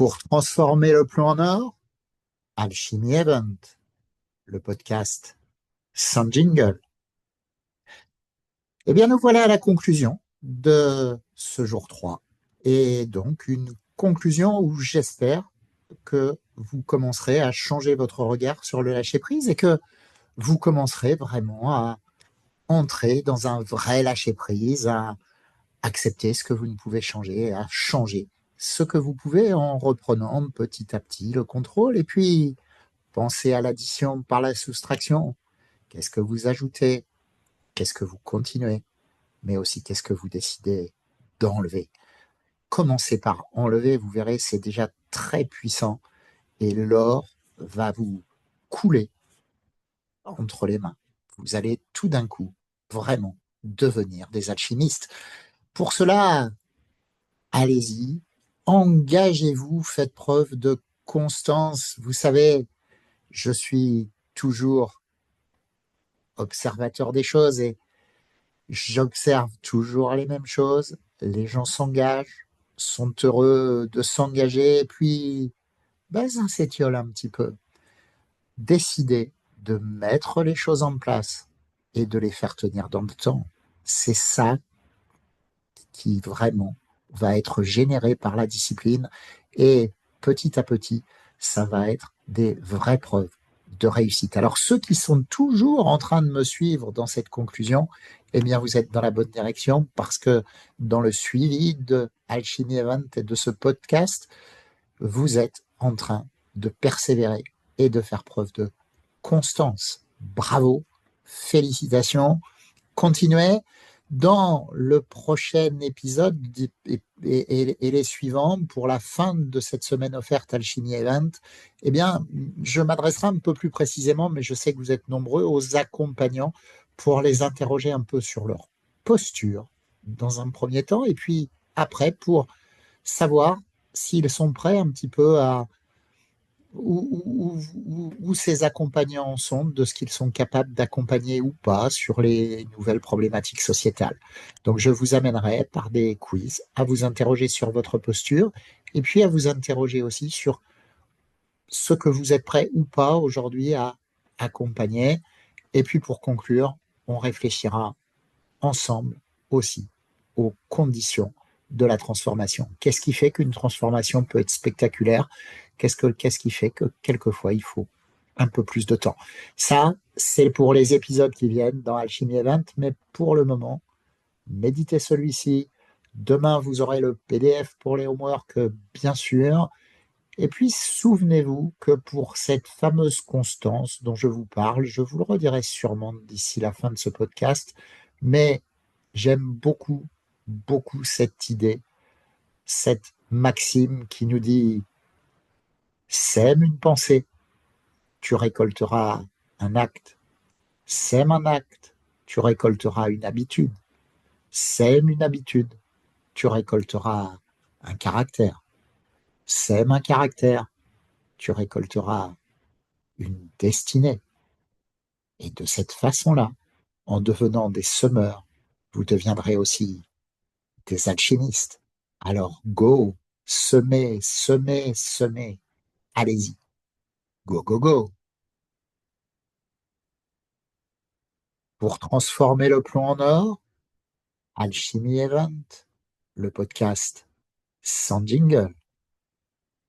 Pour transformer le plomb en or, Alchimie Event, le podcast sans jingle. Eh bien, nous voilà à la conclusion de ce jour 3. Et donc, une conclusion où j'espère que vous commencerez à changer votre regard sur le lâcher-prise et que vous commencerez vraiment à entrer dans un vrai lâcher-prise, à accepter ce que vous ne pouvez changer, à changer ce que vous pouvez en reprenant petit à petit le contrôle. Et puis, pensez à l'addition par la soustraction. Qu'est-ce que vous ajoutez? Qu'est-ce que vous continuez? Mais aussi, qu'est-ce que vous décidez d'enlever? Commencez par enlever, vous verrez, c'est déjà très puissant. Et l'or va vous couler entre les mains. Vous allez tout d'un coup vraiment devenir des alchimistes. Pour cela, allez-y, engagez-vous, faites preuve de constance. Vous savez, je suis toujours observateur des choses et j'observe toujours les mêmes choses. Les gens s'engagent, sont heureux de s'engager et puis ça s'étiole un petit peu. Décidez de mettre les choses en place et de les faire tenir dans le temps. C'est ça qui vraiment va être généré par la discipline et petit à petit, ça va être des vraies preuves de réussite. Alors ceux qui sont toujours en train de me suivre dans cette conclusion, eh bien vous êtes dans la bonne direction parce que dans le suivi de Alchimie Event et de ce podcast, vous êtes en train de persévérer et de faire preuve de constance. Bravo, félicitations, continuez. Dans le prochain épisode et les suivants, pour la fin de cette semaine offerte Alchimie Event, eh bien, je m'adresserai un peu plus précisément, mais je sais que vous êtes nombreux, aux accompagnants pour les interroger un peu sur leur posture dans un premier temps, et puis après pour savoir s'ils sont prêts un petit peu à où ces accompagnants sont, de ce qu'ils sont capables d'accompagner ou pas sur les nouvelles problématiques sociétales. Donc, je vous amènerai par des quiz à vous interroger sur votre posture et puis à vous interroger aussi sur ce que vous êtes prêt ou pas aujourd'hui à accompagner. Et puis, pour conclure, on réfléchira ensemble aussi aux conditions de la transformation. Qu'est-ce qui fait qu'une transformation peut être spectaculaire? Qu'est-ce qui fait que quelquefois il faut un peu plus de temps? Ça, c'est pour les épisodes qui viennent dans Alchimie Event, mais pour le moment, méditez celui-ci. Demain, vous aurez le PDF pour les homeworks, bien sûr. Et puis, souvenez-vous que pour cette fameuse constance dont je vous parle, je vous le redirai sûrement d'ici la fin de ce podcast, mais j'aime beaucoup, beaucoup cette idée, cette maxime qui nous dit: sème une pensée, tu récolteras un acte. Sème un acte, tu récolteras une habitude. Sème une habitude, tu récolteras un caractère. Sème un caractère, tu récolteras une destinée. Et de cette façon-là, en devenant des semeurs, vous deviendrez aussi des alchimistes. Alors, go, semez, semez, semez. Allez-y, go, go, go. Pour transformer le plomb en or, Alchimie Event, le podcast sans jingle.